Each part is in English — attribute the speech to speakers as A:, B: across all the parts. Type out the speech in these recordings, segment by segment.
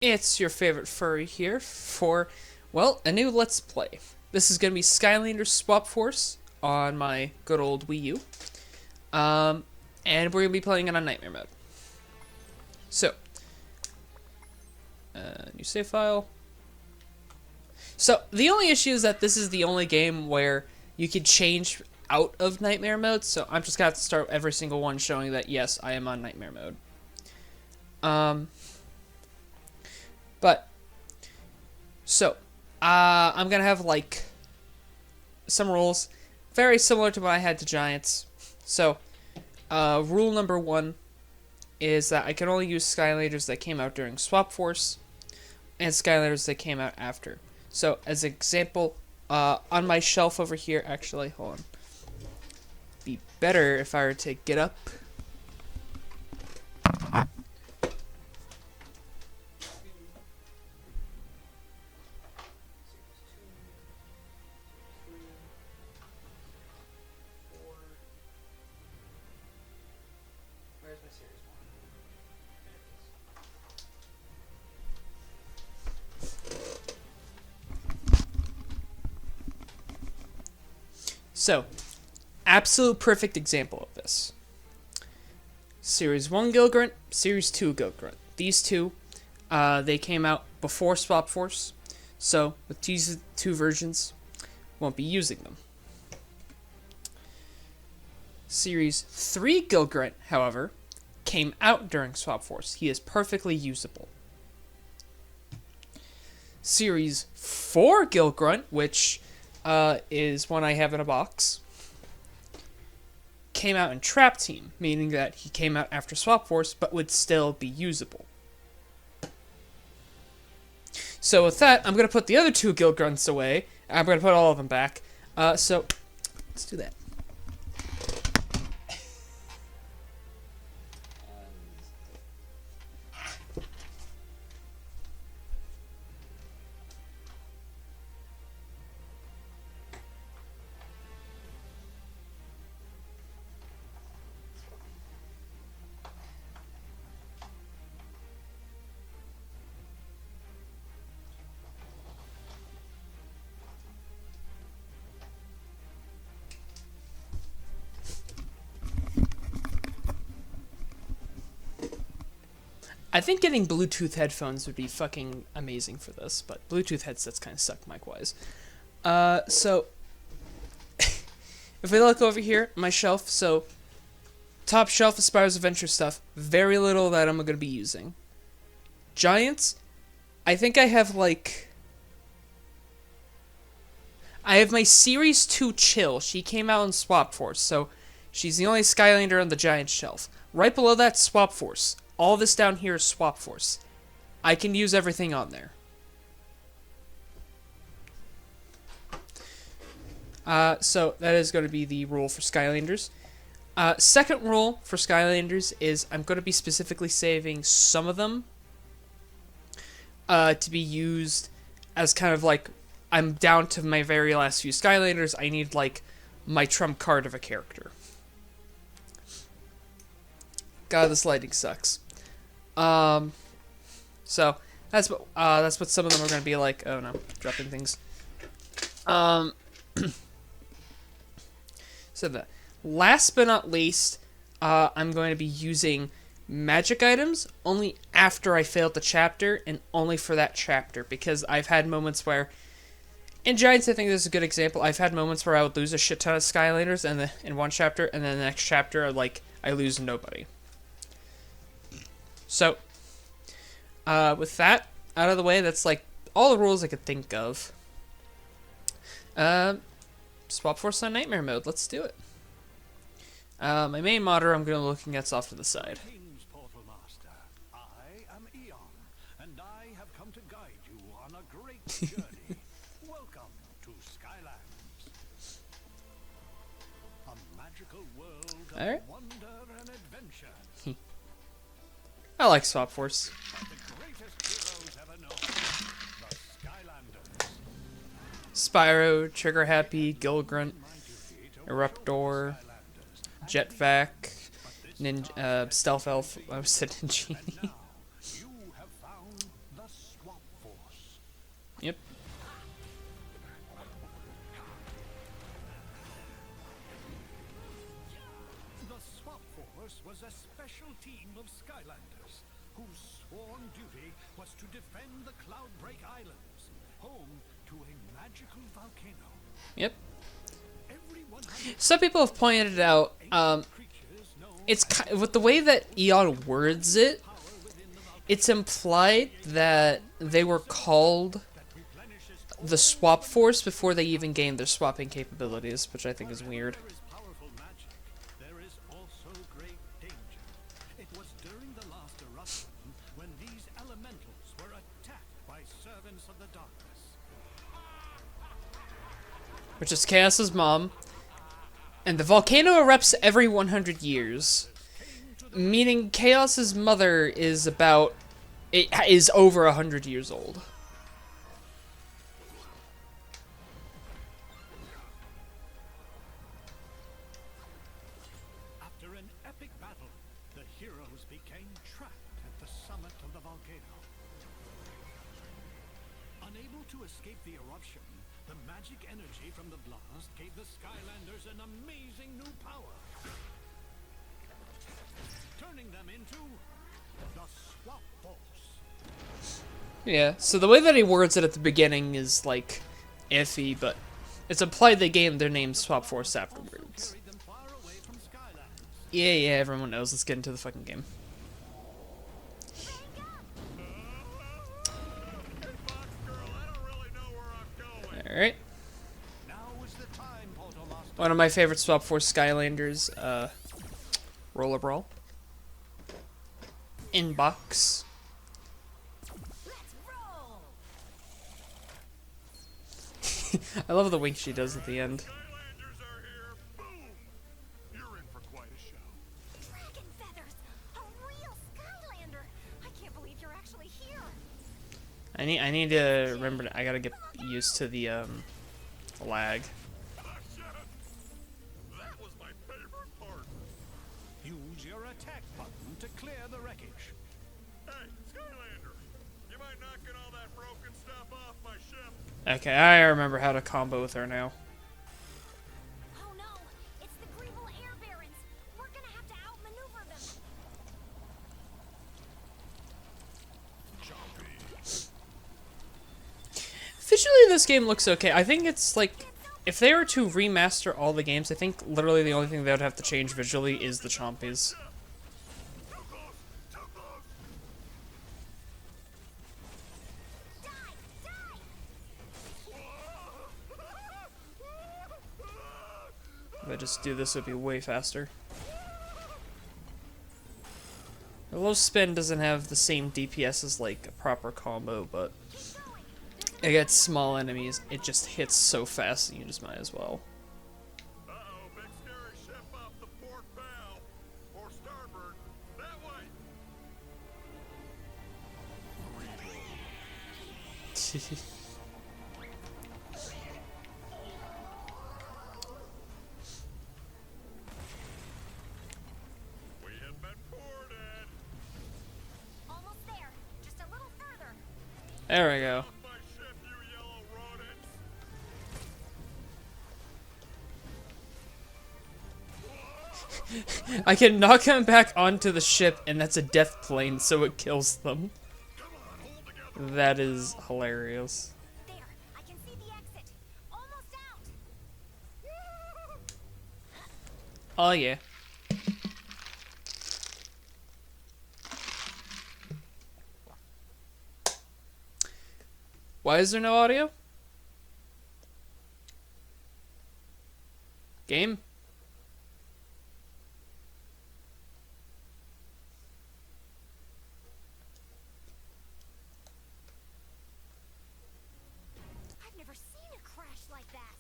A: It's your favorite furry here for, well, a new Let's Play. This is going to be Skylanders SwapForce on my good old Wii U. And we're going to be playing it on Nightmare Mode. So, new save file. So, the only issue is that this is the only game where you can change out of Nightmare Mode, so I'm just going to have to start every single one showing that, yes, I am on Nightmare Mode. I'm gonna have like some rules very similar to what I had to Giants. So, rule number 1 is that I can only use Skylanders that came out during SwapForce and Skylanders that came out after. So, as an example, on my shelf over here, actually, hold on. Be better if I were to get up. So, absolute perfect example of this. Series 1 Gilgrunt, Series 2 Gilgrunt. These two, they came out before SwapForce, so with these two versions, won't be using them. Series 3 Gilgrunt, however, came out during SwapForce. He is perfectly usable. Series 4 Gilgrunt, which is one I have in a box, came out in Trap Team, meaning that he came out after SwapForce, but would still be usable. So with that, I'm going to put the other two Gilgrunts away. I'm going to put all of them back. So, let's do that. I think getting Bluetooth headphones would be fucking amazing for this, but Bluetooth headsets kind of suck mic-wise. So, if we look over here, my shelf, so, top shelf is Spyro's Adventure stuff, very little that I'm going to be using. Giants, I think I have, like, I have my Series 2 Chill. She came out in SwapForce, so she's the only Skylander on the Giant shelf. Right below that, SwapForce. All this down here is SwapForce. I can use everything on there. So that is going to be the rule for Skylanders. Second rule for Skylanders is I'm going to be specifically saving some of them to be used as kind of like, I'm down to my very last few Skylanders. I need like my trump card of a character. God, this lighting sucks. So that's what some of them are going to be like. Oh no, dropping things. So the last but not least, I'm going to be using magic items only after I failed the chapter and only for that chapter, because I've had moments where, in Giants, I think this is a good example. I've had moments where I would lose a shit ton of Skylanders in one chapter, and then the next chapter, like, I lose nobody. So, with that out of the way, that's like all the rules I could think of. SwapForce on Nightmare Mode. Let's do it. My main monitor I'm going to be looking at's off to the side.
B: I am Eon, and I have come to guide you on a great journey. Welcome to Skylands, a magical world of wonder and adventure.
A: I like SwapForce.
B: The greatest heroes ever known, the Skylanders.
A: Spyro, Trigger Happy, Gilgrunt, Eruptor, Jetvac, Ninja, Stealth Elf. I said Ninja.
B: You have found the
A: Yep.
B: The SwapForce was a special team of Skylanders whose sworn duty was to defend the Cloudbreak Islands, home to a magical volcano.
A: Yep.
B: Every 100
A: Some people have pointed out,
B: creatures known
A: it's with the way that Eon words it,
B: power within the volcano
A: it's implied that they were called
B: replenishes
A: the SwapForce before they even gained their swapping capabilities, which I think is weird.
B: There is powerful magic. There is also great danger. It was during the last eruption when these elementals were attacked by servants of the darkness.
A: Which is Chaos's mom. And the volcano erupts every 100 years. Meaning Chaos's mother is about... It is over 100 years old.
B: After an epic battle, the heroes became trapped at the summit of the volcano. Unable to escape the eruption, the magic energy from the blast gave the Skylanders an amazing new power, turning them into the SwapForce.
A: Yeah, so the way that he words it at the beginning is, like, iffy, but it's implied they gained their name SwapForce afterwards.
B: Carried them far away from Skylands.
A: Yeah, everyone knows. Let's get into the fucking game. Alright.
B: Now is the time, Portomaster.
A: One of my favorite SwapForce Skylanders, Roller Brawl. Inbox.
C: Let's roll!
A: I love the wink she does at the end.
D: Skylanders are here. Boom! You're in for quite a show.
C: Dragon feathers! A real Skylander! I can't believe you're actually here!
A: I need to remember. I gotta get used to the lag.
D: That was my favorite part.
B: Use your attack button to clear the wreckage.
D: Hey, Skylander, you mind knocking all that broken stuff off my ship?
A: Okay, I remember how to combo with her now.
C: Oh no! It's the Greeble Air Barons! We're gonna have to outmaneuver them!
A: Visually, this game looks okay. I think it's like, if they were to remaster all the games, I think literally the only thing they would have to change visually is the Chompies.
D: Too close! Too close!
C: Die! Die!
A: If I just do this, it would be way faster. The low spin doesn't have the same DPS as like a proper combo, but against small enemies, it just hits so fast that you just might as well.
D: Uh-oh, big scary ship off the port bow. Or starboard. That way! We have been boarded.
C: Almost there! Just a little further!
A: There we go.
D: Off my ship, you yellow rodents.
A: I can knock them back onto the ship, and that's a death plane, so it kills them.
D: Come on, hold together.
A: That is hilarious.
C: There! I can see the exit! Almost out!
A: Oh yeah. Why is there no audio? Game?
C: I've never seen a crash like that!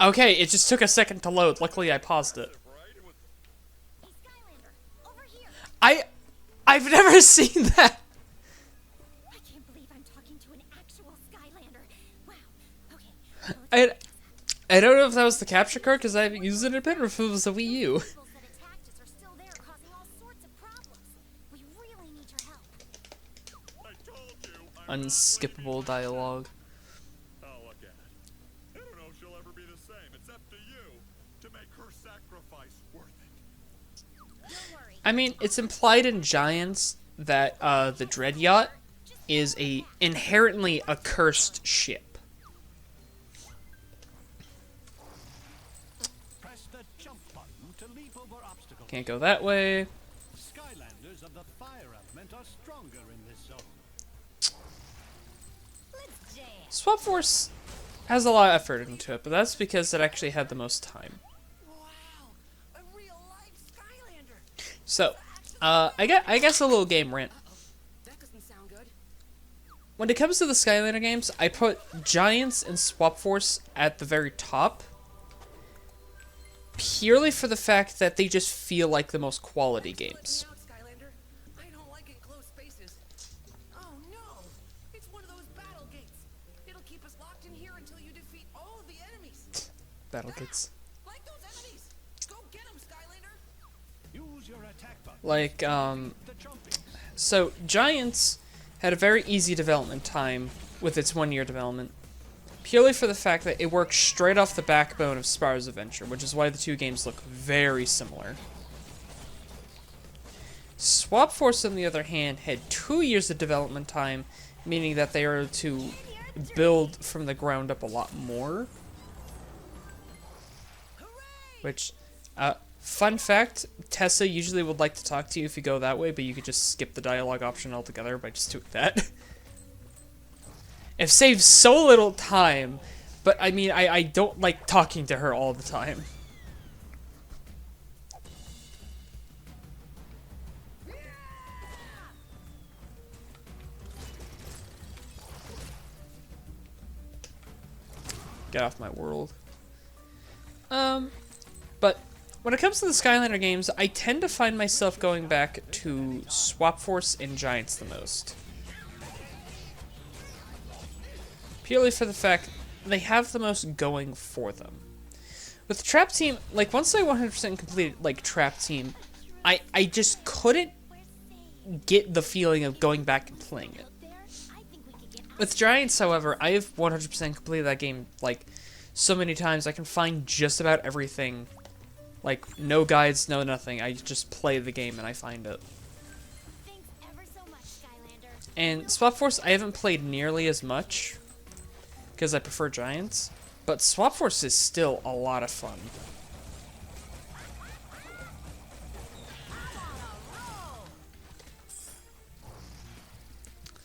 A: Okay, it just took a second to load. Luckily, I paused it.
D: Right? With
C: Hey, Skylander! Over here!
A: I've never seen that.
C: I can't believe I'm talking to an actual Skylander! Wow! Okay.
A: I don't know if that was the capture card because I haven't used it in a bit, or if it was a Wii U.
C: People that attacked us are still there, causing all sorts of problems. We really need your help.
D: I told you, I
A: unskippable dialogue.
D: Oh, look at it. I don't know if she'll ever be the same. It's up to you to make her sacrifice worth it.
C: Don't worry.
A: I mean, it's implied in Giants that the Dread Yacht is a inherently accursed ship.
B: Press the jump button to leap over obstacles.
A: Can't go that way.
B: Skylanders of the fire element are stronger in this zone.
C: Let's jam.
A: SwapForce has a lot of effort into it, but that's because it actually had the most time.
C: Wow, a real life Skylander.
A: So, I guess a little game rant.
C: That doesn't sound good.
A: When it comes to the Skylander games, I put Giants and SwapForce at the very top, purely for the fact that they just feel like the most quality games.
E: Skylander, I don't like enclosed spaces. Oh no! It's one of those battle gates. It'll keep us locked in here until you defeat all of the enemies.
A: Battle Kits.
E: Like those enemies! Go get them, Skylander!
B: Use your attack button.
A: Like,
B: The jumping.
A: so Giants had a very easy development time with its 1-year development, purely for the fact that it works straight off the backbone of Spyro's Adventure, which is why the two games look very similar. SwapForce, on the other hand, had 2 years of development time, meaning that they are to build from the ground up a lot more. Which, fun fact, Tessa usually would like to talk to you if you go that way, but you could just skip the dialogue option altogether by just doing that. It saves so little time, but I mean, I don't like talking to her all the time. Get off my world. But when it comes to the Skylander games, I tend to find myself going back to SwapForce and Giants the most. Purely for the fact they have the most going for them. With Trap Team, like, once I 100% completed, like, Trap Team, I just couldn't get the feeling of going back and playing it.
C: There, I think we could get out.
A: With Giants, however, I have 100% completed that game, like, so many times. I can find just about everything. Like, no guides, no nothing. I just play the game and I find it.
C: Thanks ever so much, Skylander.
A: And SwapForce, I haven't played nearly as much, because I prefer Giants. But SwapForce is still a lot of fun.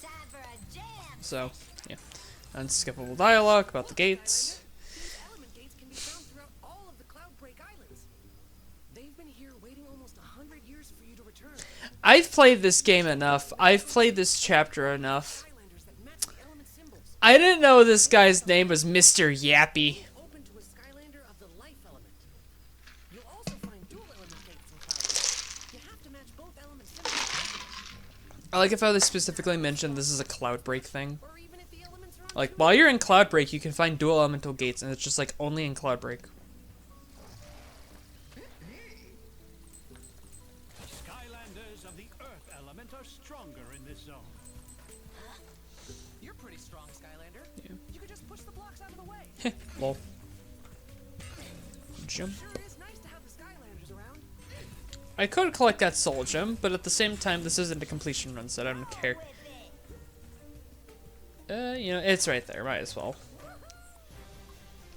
C: Time for a jam.
A: So, yeah. Unskippable dialogue about the gates.
E: These element gates can be found throughout all of the Cloudbreak Islands. They've been here waiting almost 100 years for you to return.
A: I've played this game enough. I've played this chapter enough.
E: Skylanders that match the element symbols.
A: I didn't know this guy's name was Mr. Yappy.
E: Open to a Skylander of the life element. You'll also find dual element gates in Cloudbreak. You have to match both element symbols.
A: I like how they specifically mentioned this is a Cloudbreak thing.
E: Or even if the elements are on
A: Like, while you're in Cloudbreak, you can find dual elemental gates, and it's just like only in Cloudbreak.
B: Skylanders of the earth element are stronger in this zone.
E: You're pretty strong, Skylander. You could just push the blocks out of the way.
A: Lol. Jump.
E: Sure is nice to have the Skylanders around.
A: I could collect that soul gem, but at the same time, this isn't a completion run, so I don't care. You know, it's right there. Might as well.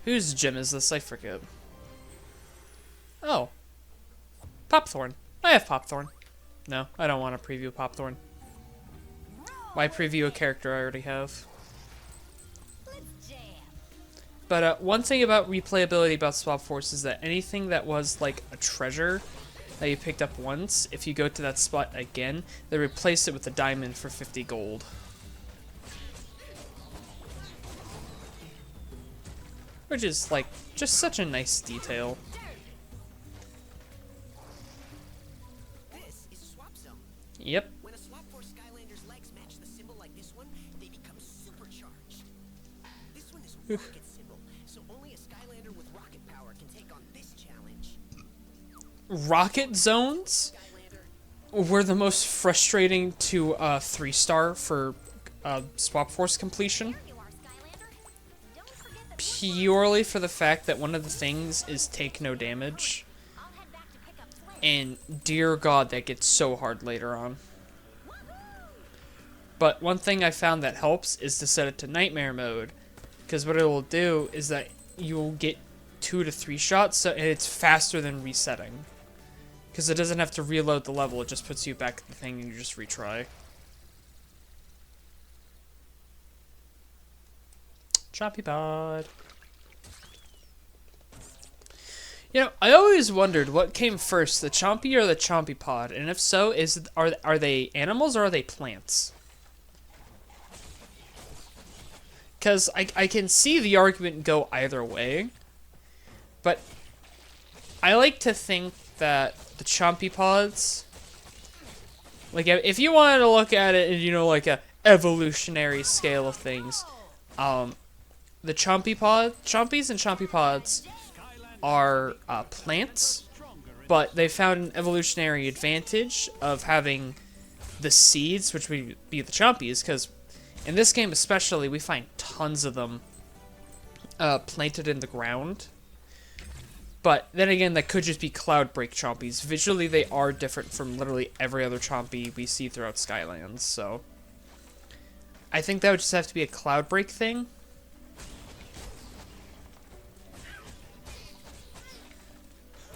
A: Whose gem is this? I forget. Oh. Popthorn. I have Popthorn. No, I don't want to preview Popthorn. Why preview a character I already have?
C: Let's jam.
A: But one thing about replayability about SwapForce is that anything that was like a treasure that you picked up once, if you go to that spot again, they replace it with a diamond for 50 gold. Which is like just such a nice detail.
E: This is a swap zone.
A: Yep.
E: When a SwapForce Skylander's legs match the symbol like this one, they become supercharged. This one is a rocket symbol, so only a Skylander with rocket power can take on this challenge.
A: Rocket zones
E: Skylander,
A: were the most frustrating to 3-star for SwapForce completion.
C: There you are, Skylander. Don't forget the
A: Purely for the fact that one of the things is take no damage.
C: I'll head back to pick up Flynn.
A: And dear God, that gets so hard later on. But one thing I found that helps is to set it to nightmare mode. Because what it will do is that you will get 2 to 3 shots, so, and it's faster than resetting. Because it doesn't have to reload the level, it just puts you back at the thing and you just retry. Choppy Pod. You know, I always wondered what came first, the Chompy or the Chompy Pod, and if so, are they animals or are they plants? Because I can see the argument go either way, but I like to think that the Chompy Pods, like if you wanted to look at it in, you know, like a evolutionary scale of things, the Chompies and Chompy Pods are plants, but they found an evolutionary advantage of having the seeds, which would be the Chompies, because in this game especially, we find tons of them planted in the ground. But then again, that could just be cloud break Chompies. Visually, they are different from literally every other Chompy we see throughout Skylands, so I think that would just have to be a cloud break thing.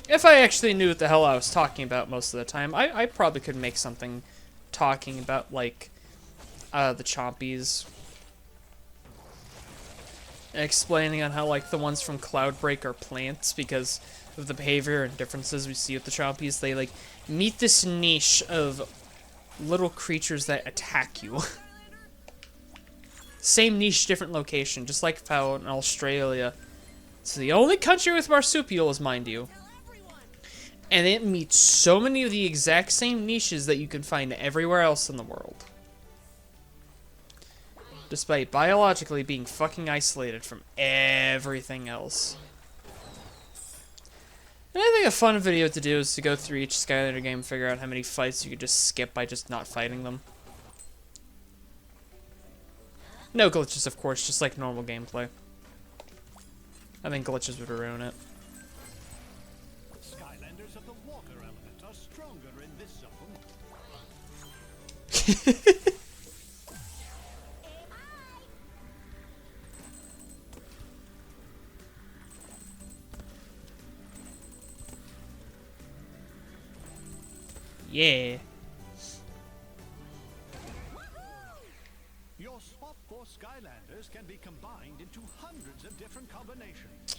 A: If I actually knew what the hell I was talking about most of the time, I probably could make something talking about, like, the Chompies. And explaining on how, like, the ones from Cloudbreak are plants because of the behavior and differences we see with the Chompies. They, like, meet this niche of little creatures that attack you. Same niche, different location, just like how in Australia. It's the only country with marsupials, mind you. And it meets so many of the exact same niches that you can find everywhere else in the world. Despite biologically being fucking isolated from everything else. And I think a fun video to do is to go through each Skylander game and figure out how many fights you could just skip by just not fighting them. No glitches, of course, just like normal gameplay. I think glitches would ruin it.
B: Skylanders of the water element are stronger in this zone.
A: Yeah.
B: Your SwapForce Skylanders can be combined into hundreds of different combinations.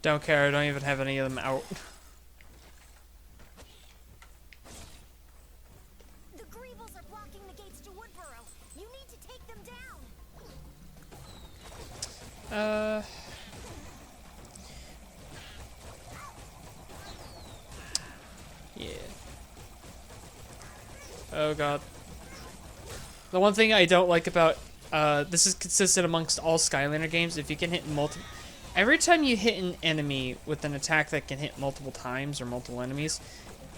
A: Don't care, I don't even have any of them out.
C: The Greebles are blocking the gates to Woodboro. You need to take them down.
A: Yeah. Oh god. The one thing I don't like about this is consistent amongst all Skylander games. If you can hit multiple, every time you hit an enemy with an attack that can hit multiple times or multiple enemies,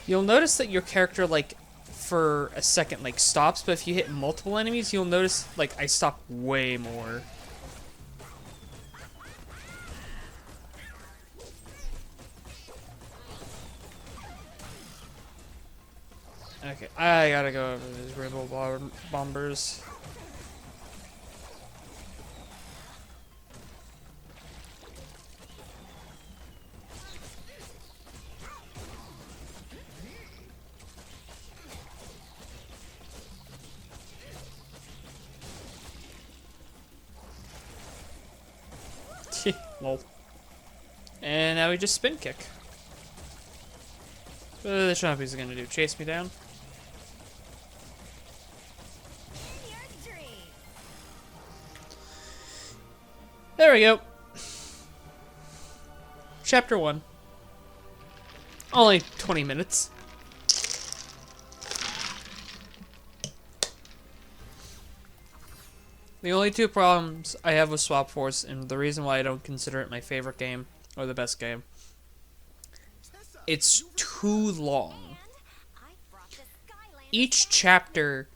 A: you'll notice that your character, like, for a second, like, stops. But if you hit multiple enemies, you'll notice, like, I stop way more. Okay, I gotta go over these Rainbow Bombers. Lol. And now we just spin kick. What are the Chompies gonna do? Chase me down?
C: In your dream.
A: There we go. Chapter 1. Only 20 minutes. The only two problems I have with SwapForce, and the reason why I don't consider it my favorite game, or the best game, it's too long.
C: I brought the Skylanders.
A: Each chapter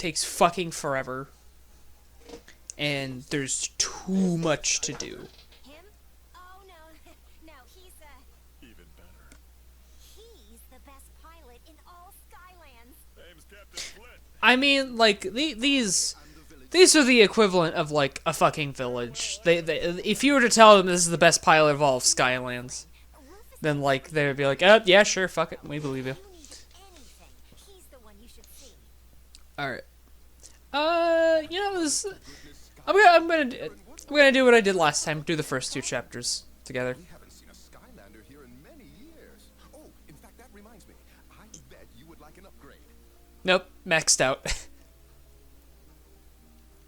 A: takes fucking forever. And there's too much to do.
C: Him? Oh no, no, he's
D: Even better.
C: he's the best pilot in all Skylands.
D: Name's Captain Flint.
A: I mean, like, these are the equivalent of, like, a fucking village. They if you were to tell them this is the best pilot of all of Skylands, then, like, they would be like, yeah, sure, fuck it, we believe you.
C: You need anything. He's the one you should see.
A: Alright. You know, this... I'm gonna do what I did last time, do the first 2 chapters together.
F: We haven't seen a Skylander here in many years. Oh, in fact, that reminds me. I bet you would like an upgrade.
A: Nope, maxed out.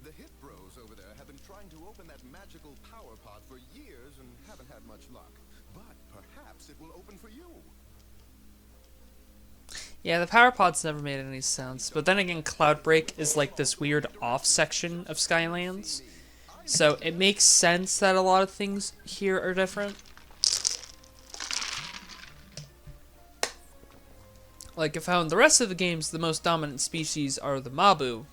F: The Hit Bros over there have been trying to open that magical power pod for years and haven't had much luck. But perhaps it will open for you.
A: Yeah, the power pod's never made any sense. But then again, Cloudbreak is like this weird off section of Skylands. So it makes sense that a lot of things here are different. Like, I found the rest of the games, the most dominant species are the Mabu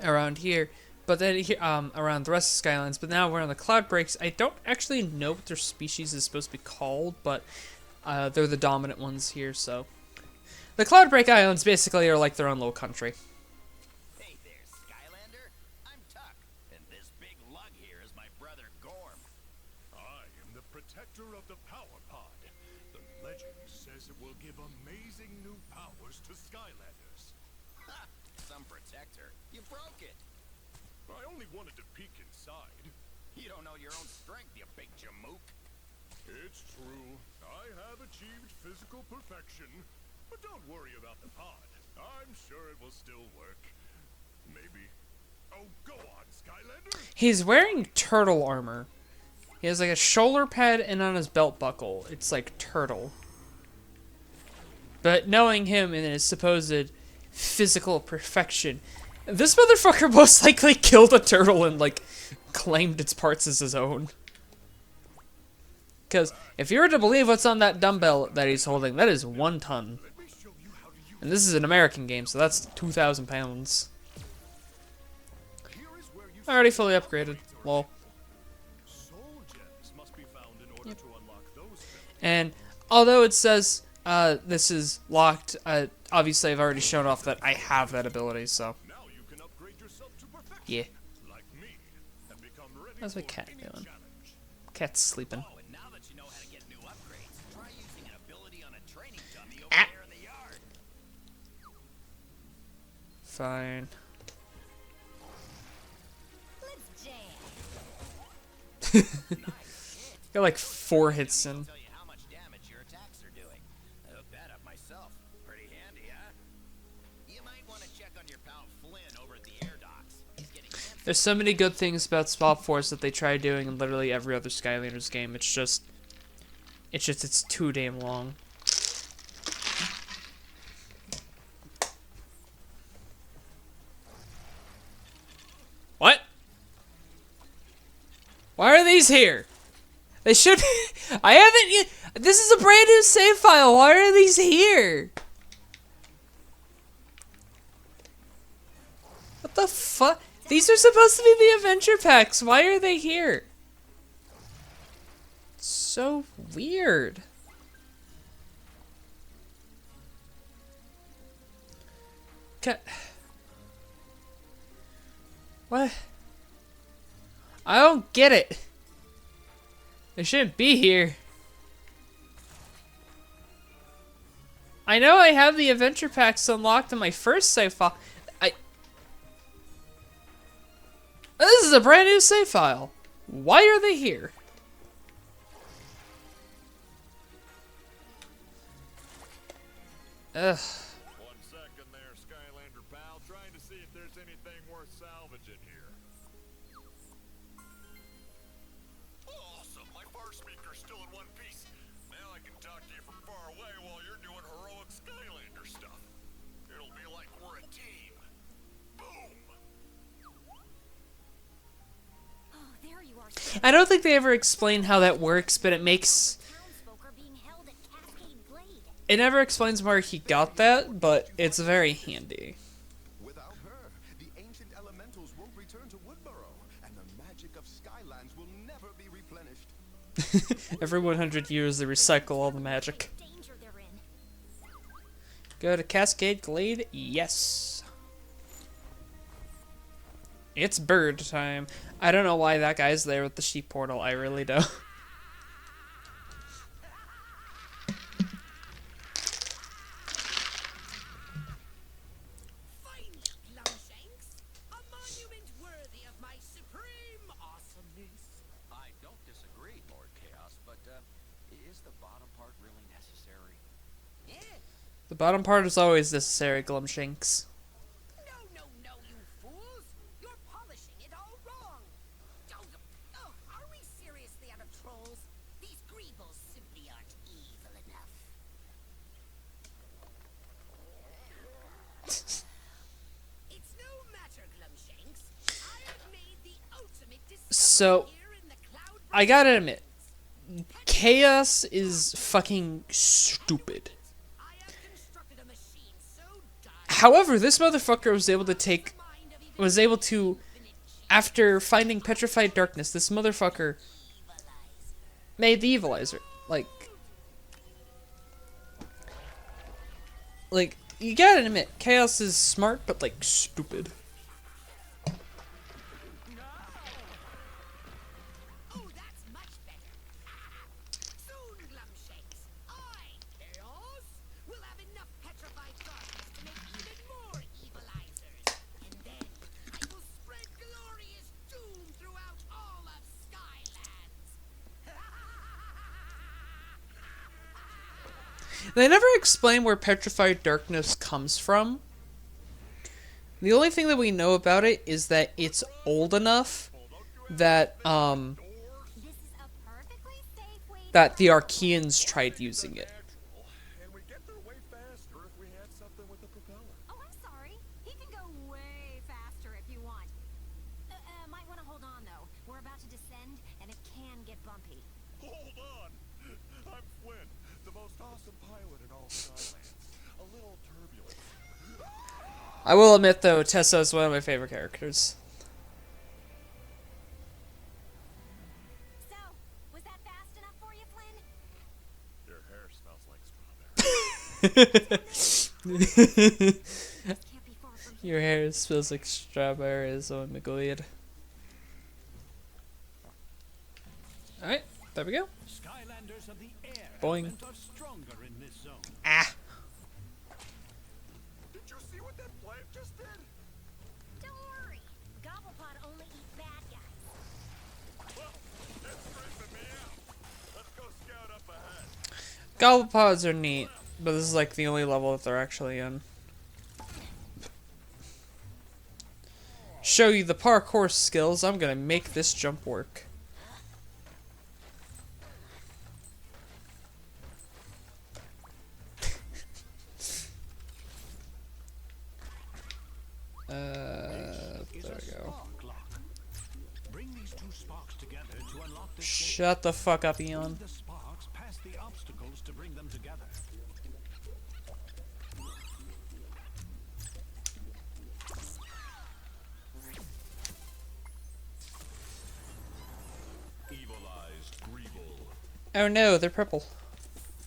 A: around here. But then here, around the rest of Skylands. But now we're on the Cloudbreaks. I don't actually know what their species is supposed to be called, but they're the dominant ones here, so. The Cloudbreak Islands basically are like their own little country.
G: Hey there, Skylander. I'm Tuck, and this big lug here is my brother Gorm.
B: I am the protector of the power pod. The legend says it will give amazing new powers to Skylanders.
G: Ha! Some protector. You broke it.
B: I only wanted to peek inside.
G: You don't know your own strength, you big jamook.
B: It's true. I have achieved physical perfection. But don't worry about the pod. I'm sure it will still work. Maybe. Oh, go on, Skylander.
A: He's wearing turtle armor. He has like a shoulder pad, and on his belt buckle, it's like turtle. But knowing him and his supposed physical perfection, this motherfucker most likely killed a turtle and like claimed its parts as his own. Because if you were to believe what's on that dumbbell that he's holding, that is 1 ton. And this is an American game, so that's 2,000 pounds. Already fully upgraded. Lol.
B: Soul gems must be found in order to unlock those abilities.
A: And although it says this is locked, obviously I've already shown off that I have that ability, so
B: Now you can upgrade yourself to perfection.
A: yeah.
B: Like me, and become ready
A: How's my
B: for
A: cat
B: any
A: doing?
B: challenge.
A: Cat's sleeping.
G: Oh, and now that you know how to get new upgrades, try using an ability on a training dummy over
A: Ah.
G: there in the yard.
A: Fine.
C: Let's jam.
A: Got like 4 hits in.
G: Tell you how much damage your attacks are doing. I hooked that up myself. Pretty handy, huh? You might want to check on your pal Flynn over at the air docks. He's getting
A: There's so many good things about SwapForce that they try doing in literally every other Skylanders game. It's too damn long. What? Why are these here? They should be. I haven't. This is a brand new save file. Why are these here? What the fuck? These are supposed to be the adventure packs. Why are they here? So weird. What? I don't get it. They shouldn't be here. I know I have the adventure packs unlocked in my first save file. This is a brand new save file. Why are they here? Ugh.
D: 1 second there, Skylander pal. Trying to see if there's anything worth salvaging here. Awesome! My far speaker's still in one piece. Now I can talk to you from far away while you're doing heroic Skylander stuff. It'll be like we're a team. Boom!
C: Oh, there you are.
A: I don't think they ever explain how that works, but it makes...
C: Townsfolk are being held at Cascade Glade.
A: It never explains where he got that, but it's very handy.
F: elementals won't return to Woodborough, and the magic of Skylands will never be replenished.
A: Every 100 years, they recycle all the magic.
C: Danger they're in.
A: Go to Cascade Glade? Yes. It's bird time. I don't know why that guy's there with the sheep portal. I really don't.
E: Finally, Glumshanks, a monument worthy of my supreme awesomeness.
G: I don't disagree, Lord Chaos, but is the bottom part really necessary?
E: Yeah.
A: The bottom part is always necessary, Glumshanks.
E: No, you fools! You're polishing it all wrong. Oh, are we seriously out of trolls? These Greebles simply aren't evil enough. It's no matter, Glumshanks. I have made the ultimate discovery
A: So,
E: here in the cloud.
A: I gotta admit, Chaos is fucking stupid.
E: I have constructed a machine so
A: However, this motherfucker was able to, after finding petrified darkness, this motherfucker made the Evilizer. Like, you gotta admit, Chaos is smart, but, like, stupid.
E: Oh, that's much better. Soon, Glumshanks, I, Chaos, will have enough petrified darkness to make even more evilizers. And then I will spread glorious doom throughout all of Skylands.
A: They never explain where petrified darkness comes from. The only thing that we know about it is that it's old enough that,
C: This is a perfectly safe way
A: that the Archeans tried using it.
F: And we get there way faster if we had something with a propeller.
C: Oh, I'm sorry. He can go way faster if you want. Might want to hold on, though. We're about to descend, and it can get bumpy.
D: Hold on! I'm Flynn, the most awesome pilot in all Skylands. A little turbulent.
A: I will admit, though, Tessa is one of my favorite characters.
C: So, was that fast enough for you, Flynn?
D: Your hair smells like strawberry.
C: Can't be far from here.
A: Your hair smells like strawberries, oh my god. Alright, there we go.
B: Skylanders of the air
A: Boing.
B: element are stronger in this zone.
A: Ah!
D: Did you see what that plant just did?
C: Don't worry. Gobblepot only eat bad guys.
D: Well, it's creeping me out. Let's go scout up ahead.
A: Gobblepods are neat, but this is like the only level that they're actually in. Show you the parkour skills, I'm gonna make this jump work. There we go.
B: Spark lock. Bring these two sparks together to unlock the
A: Shut the fuck up, Eon.
B: the sparks past the obstacles to bring them together.
D: Evilized Greeble.
A: Oh no, they're purple.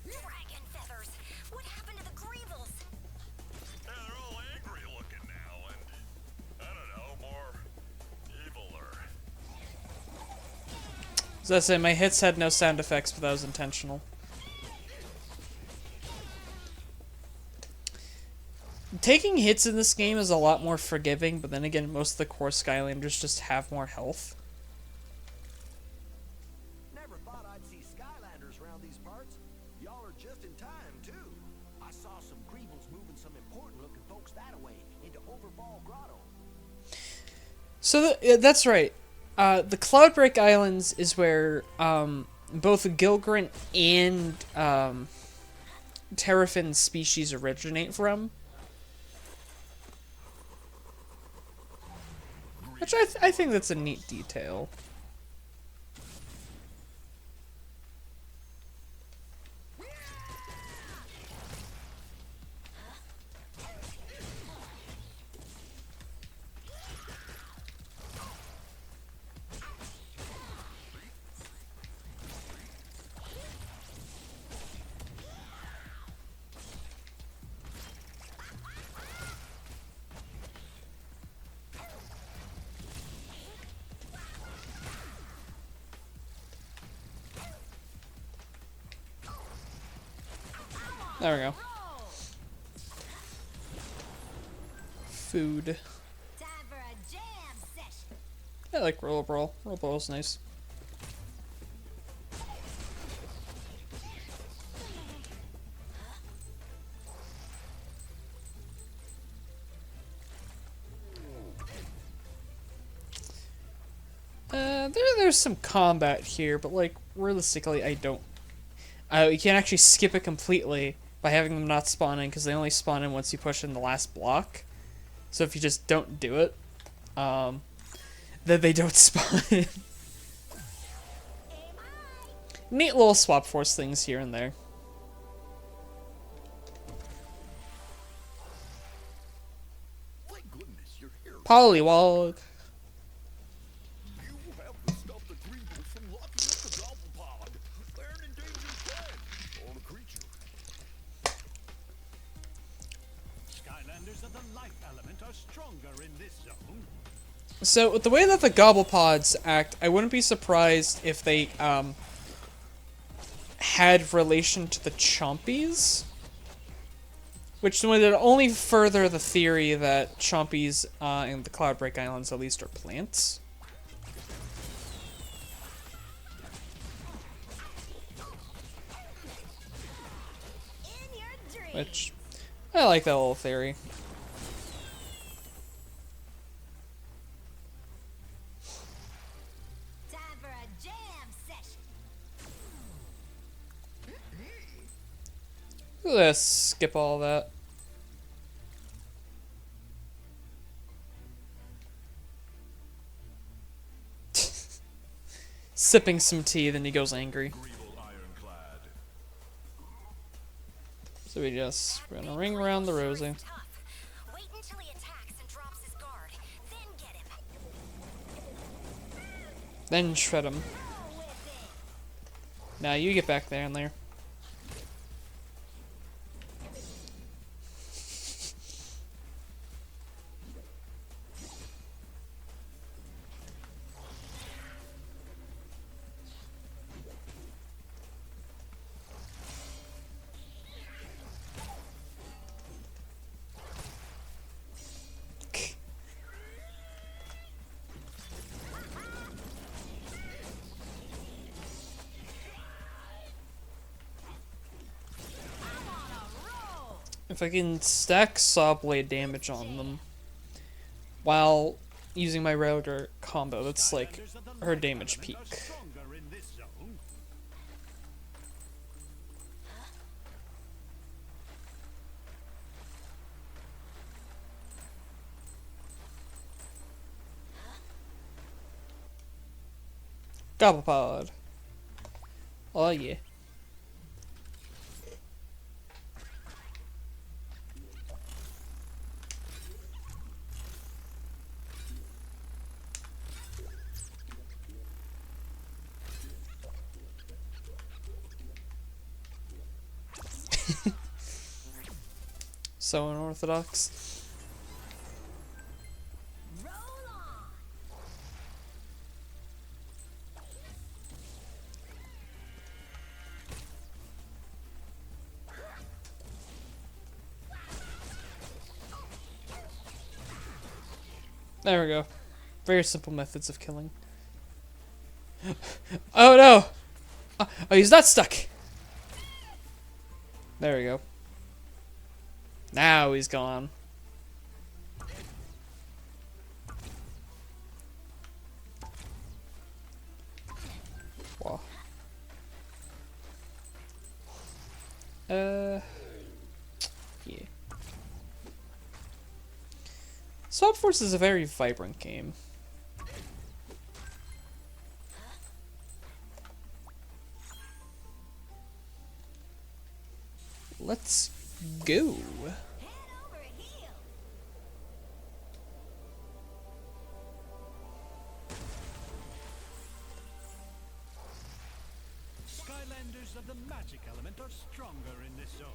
C: Dragon feathers. What happened to the Greebles?
D: Yeah, they're all angry looking now, and I don't know, more eviler.
A: As I say, my hits had no sound effects, but that was intentional. Taking hits in this game is a lot more forgiving, but then again, most of the core Skylanders just have more health.
H: Never thought I'd see Skylanders around these parts. Y'all are just in time, too. I saw some Greebles moving some important-looking folks that way into Overfall Grotto.
A: So that's right. The Cloudbreak Islands is where both Gilgrant and Terrafin's species originate from. Which I think that's a neat detail. There we go. Food.
C: Time for a jam session.
A: I like roll brawl. Roll brawl is nice. There's some combat here, but like realistically, I don't. You can't actually skip it completely by having them not spawn in because they only spawn in once you push in the last block. So if you just don't do it, then they don't spawn in. Neat little SwapForce things here and there.
F: Thank goodness you're here.
A: Polywog.
F: You have the stuff the Greebles from locking up the Gobble Pod. They're an endangered plant or a creature.
B: Skylanders of the life element are stronger in this zone.
A: So with the way that the Gobblepods act, I wouldn't be surprised if they had relation to the Chompies, which would only further the theory that Chompies and the Cloudbreak Islands at least are plants.
C: In your dreams.
A: Which I like that little theory.
C: Time for a jam session.
A: Let's skip all that. Sipping some tea, then he goes angry.
D: Greeble Ironclad.
A: So we just run a ring around the rosy.
C: Tough. Wait until he attacks and drops his guard. Then get him.
A: Then shred him.
C: Go with it.
A: Now you get back there and there. If I can stack Saw Blade damage on them while using my router combo, that's like
B: Skylanders of the
A: her
B: life
A: damage
B: element are
A: peak.
B: stronger in this zone.
A: Gobblepod. Oh yeah. So unorthodox.
C: Roll on.
A: There we go. Very simple methods of killing. Oh no! Oh, he's not stuck! There we go. Now he's gone. Wow. Yeah. SwapForce is a very vibrant game. Let's go.
C: Head over heels.
B: Skylanders of the magic element are stronger in this zone.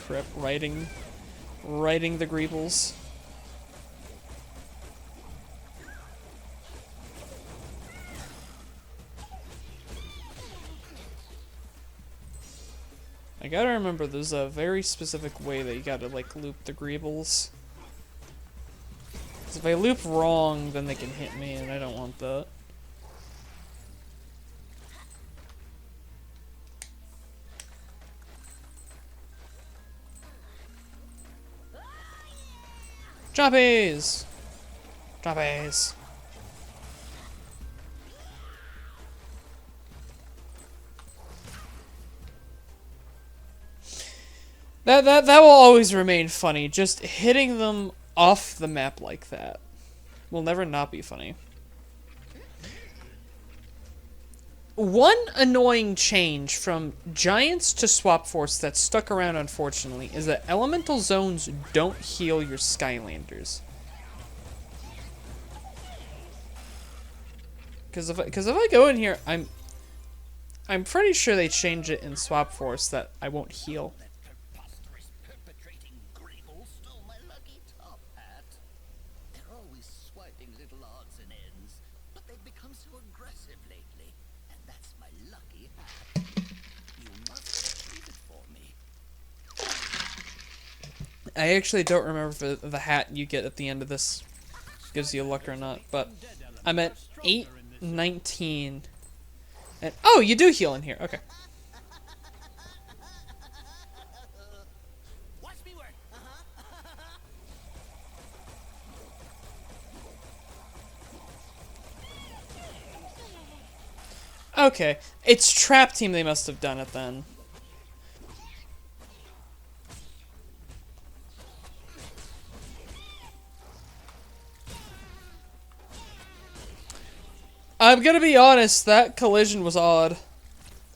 A: Crap, riding the Greebles. I gotta remember there's a very specific way that you gotta, like, loop the Greebles. 'Cause if I loop wrong, then they can hit me, and I don't want that. Jumpies! Jumpies! That will always remain funny. Just hitting them off the map like that will never not be funny. One annoying change from Giants to SwapForce that stuck around, unfortunately, is that elemental zones don't heal your Skylanders. Because if I go in here, I'm pretty sure they changed it in SwapForce that I won't heal.
G: That preposterous perpetrating Greeble stole my lucky top hat. They're always swiping little odds and ends, but they've become so aggressive lately, and that's my lucky hat. You must retrieve it for me.
A: I actually don't remember if the hat you get at the end of this gives you luck or not, but I'm at 819. And oh, you do heal in here. Okay.
G: Watch me work.
A: Okay. It's Trap Team they must have done it then. I'm gonna be honest, that collision was odd.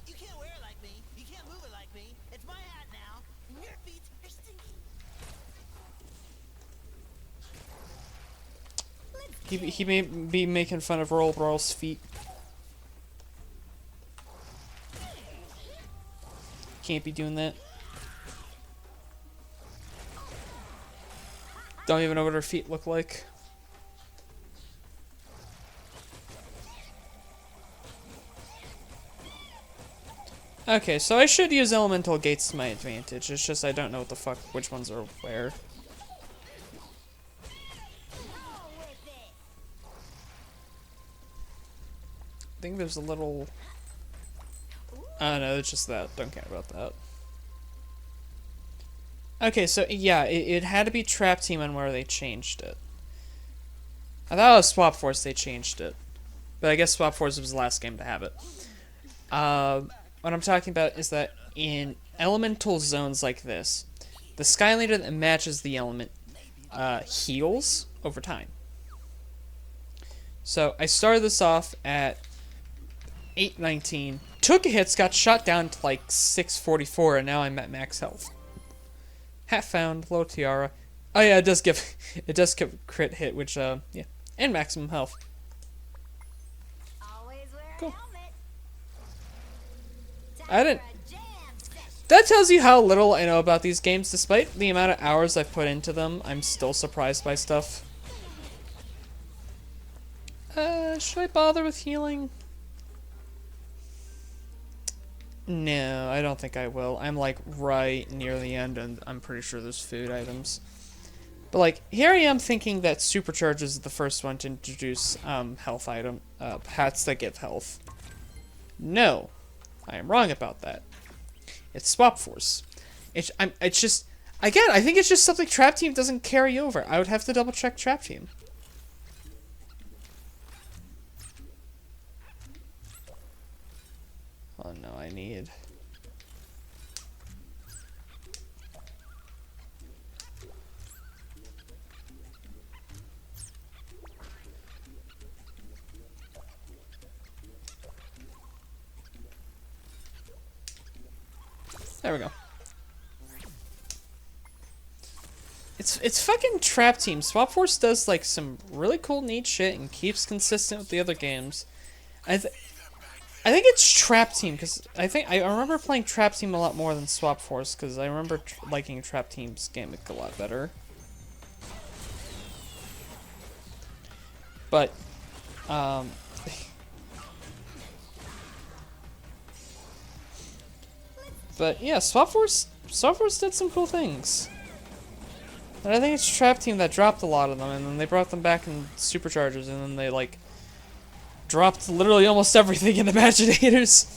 E: You can't wear it like me. You can't move it like me. It's my hat now. And your feet are stinky.
A: He may be making fun of Roll's feet. Can't be doing that. Don't even know what her feet look like. Okay, so I should use elemental gates to my advantage. It's just I don't know what the fuck, which ones are where. I think there's a little... Oh no, it's just that. Don't care about that. Okay, so yeah, it had to be Trap Team on where they changed it. I thought it was SwapForce they changed it. But I guess SwapForce was the last game to have it. What I'm talking about is that in elemental zones like this, the Skylander that matches the element heals over time. So I started this off at 819, took a hit, got shot down to like 644, and now I'm at max health. Hat found, low tiara. Oh yeah, it does give crit hit, which yeah, and maximum health.
C: Always wear a
A: Cool.
C: helmet.
A: I didn't. That tells you how little I know about these games. Despite the amount of hours I've put into them, I'm still surprised by stuff. Should I bother with healing? No, I don't think I will. I'm like right near the end, and I'm pretty sure there's food items. But like, here I am thinking that Supercharge is the first one to introduce health item hats that give health. No. I am wrong about that. It's SwapForce. It's just, again, I think it's just something Trap Team doesn't carry over. I would have to double check Trap Team. Oh no, I need... There we go. It's fucking Trap Team. SwapForce does like some really cool, neat shit and keeps consistent with the other games. I think it's Trap Team because I remember playing Trap Team a lot more than SwapForce because I remember liking Trap Team's gimmick a lot better. But But yeah, SwapForce did some cool things. And I think it's Trap Team that dropped a lot of them, and then they brought them back in Superchargers, and then they like dropped literally almost everything in Imaginators.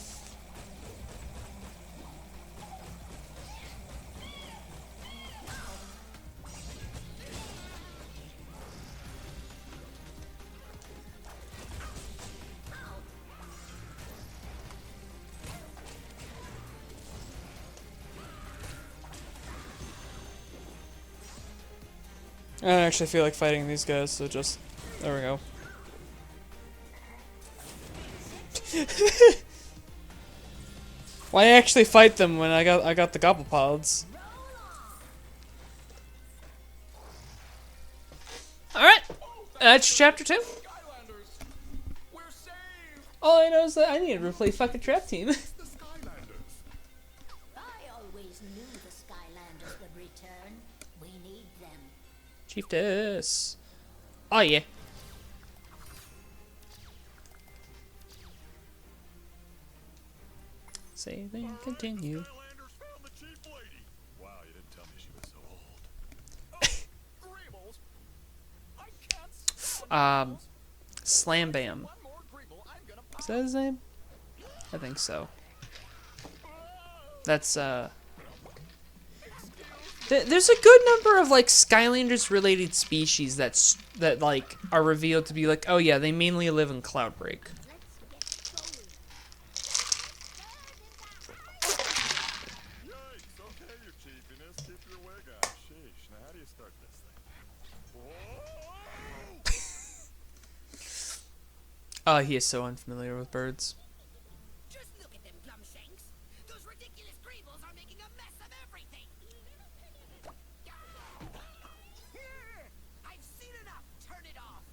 A: I don't actually feel like fighting these guys, so just there we go. Why actually fight them when I got the Gobblepods? Alright, that's chapter 2.
F: Skylanders! We're saved!
A: All I know is that I need to replay fucking Trap Team.
F: The Skylanders!
E: I always knew the Skylanders would return. We need them.
A: Chiefess. Oh yeah. Save and continue.
D: Skylanders found the chief lady. Wow, you didn't tell me she was so old.
F: Greebles! I can't stand
A: Slam Bam.
F: one more Greeble, I'm gonna
A: Is that his name? I think so. That's there's a good number of like Skylanders related species that like are revealed to be like, oh yeah, they mainly live in Cloudbreak.
D: Yikes, okay, your chiefiness. Keep your wig on. Sheesh. Now, how do you start this thing? Whoa!
A: He is so unfamiliar with birds.
E: Just look at them Glumshanks. Those ridiculous Greebles are making a mess of everything. I've seen enough. Turn it off.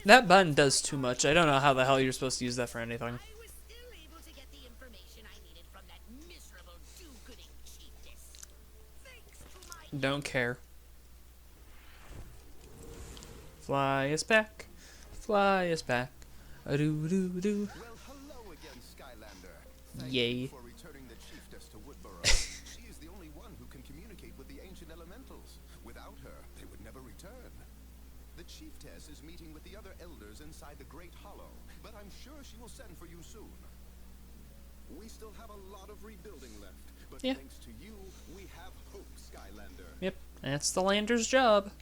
A: That button does too much. I don't know how the hell you're supposed to use that for anything.
E: I was still able to get the information I needed from that miserable do-gooding chiefess. Thanks to my
A: Don't care. Fly us back. Fly us back. A-doo-doo-doo.
F: Well, hello again, Skylander. Thank
A: Yay.
F: you for returning the chiefess to Woodborough. She is the only one who can communicate with the ancient elementals. Without her, they would never return. The chiefess is meeting with the other elders inside the Great Hollow, but I'm sure she will send for you soon. We still have a lot of rebuilding left, but
A: Yeah.
F: thanks to you, we have hope, Skylander.
A: Yep, that's the Lander's job.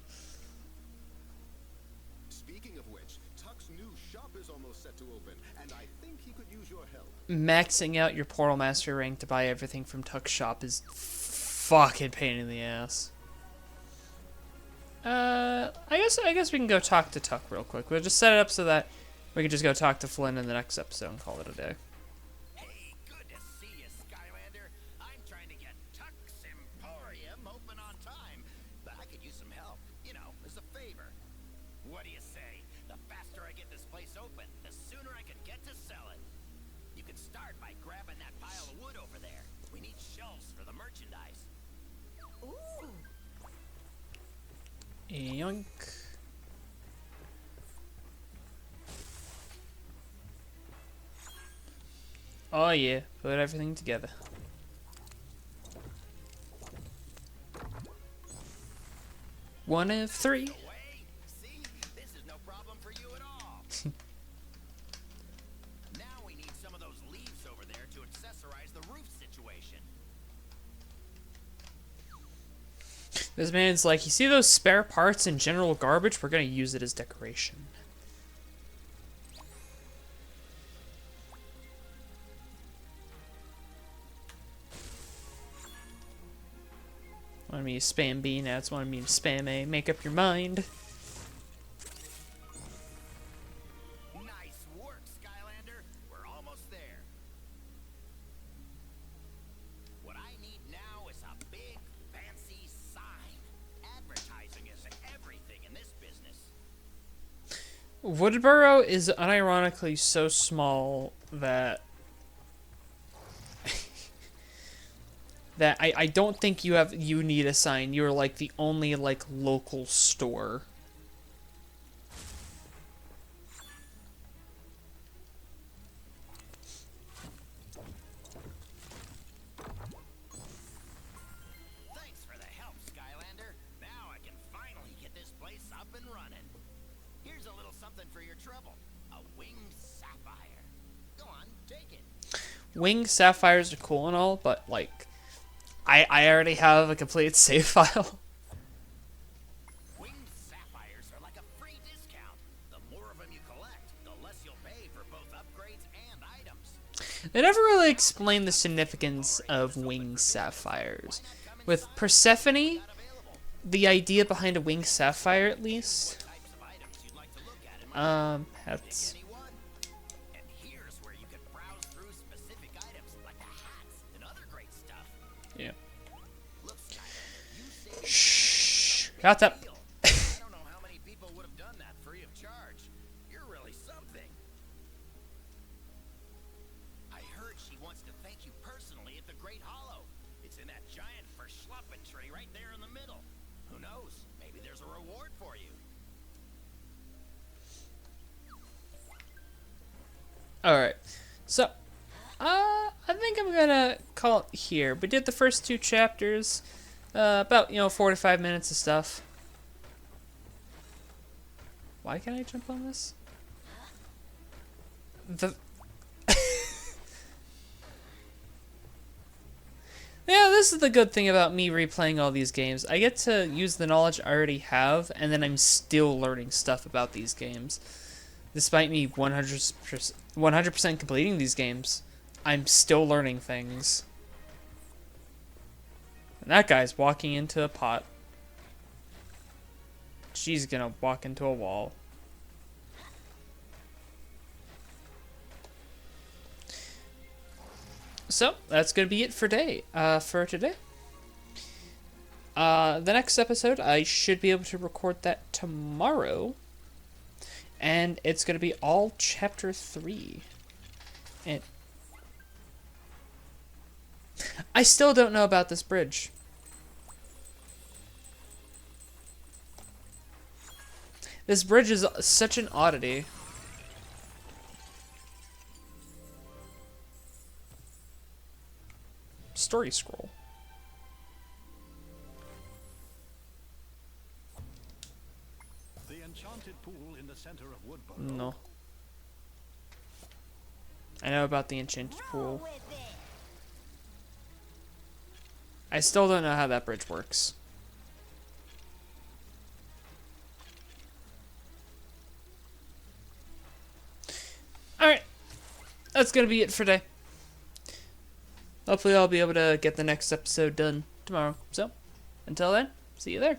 F: Speaking of which, Tuck's new shop is almost set to open, and I think he could use your help.
A: Maxing out your Portal Master rank to buy everything from Tuck's shop is fucking pain in the ass. I guess we can go talk to Tuck real quick. We'll just set it up so that we can just go talk to Flynn in the next episode and call it a day.
G: Hey, good to see you, Skylander. I'm trying to get Tuck's Emporium open on time, but I could use some help, you know, as a favor. What do you say? The faster I get this place open, the sooner I can get to sell it. You can start by grabbing that pile of wood over there. We need shelves for the merchandise.
E: Ooh.
A: Yoink. Oh yeah, put everything together. One of three.
G: Away. See? This is no problem for you at all. Now we need some of those leaves over there to accessorize the roof situation.
A: This man's like, you see those spare parts and general garbage? We're gonna use it as decoration. Wanted me to spam B, now it's wanted me to spam A. Make up your mind.
G: Nice work, Skylander. We're almost there. What I need now is a big, fancy sign. Advertising is everything in this business.
A: Woodborough is unironically so small that that I don't think you need a sign. You're like the only like local store.
G: something for your trouble. A winged sapphire. Go on, take it.
A: Winged sapphires are cool and all, but like, I already have a complete save file.
G: Winged sapphires are like a free discount. The more of them you collect, the less you'll pay for both upgrades and items.
A: They never really explained the significance of winged sapphires. With Persephone, the idea behind a winged sapphire, at least,
G: Types of items you'd like to look at in my
A: that's
G: anyone. And here's where you can browse through specific items like the hats and other great stuff.
A: yeah.
G: Look, Skylar, you saved
A: Shh. Got that.
G: deal. I don't know how many people would have done that free of charge. You're really something. I heard she wants to thank you personally at the Great Hollow. It's in that giant verschluppen tree right there in the middle. Who knows? Maybe there's a reward for you.
A: Alright, so, I think I'm gonna call it here. We did the first 2 chapters, about, 45 minutes of stuff. Why can't I jump on this? Yeah, this is the good thing about me replaying all these games. I get to use the knowledge I already have, and then I'm still learning stuff about these games. Despite me 100% completing these games, I'm still learning things. And that guy's walking into a pot. She's gonna walk into a wall. So, that's going to be it for today. The next episode, I should be able to record that tomorrow. And it's going to be all Chapter 3. And I still don't know about this bridge. This bridge is such an oddity. Story scroll.
B: The enchanted pool in the center of Woodborough.
A: No. I know about the enchanted pool. I still don't know how that bridge works. Alright. That's gonna be it for today. Hopefully I'll be able to get the next episode done tomorrow. So, until then, see you there.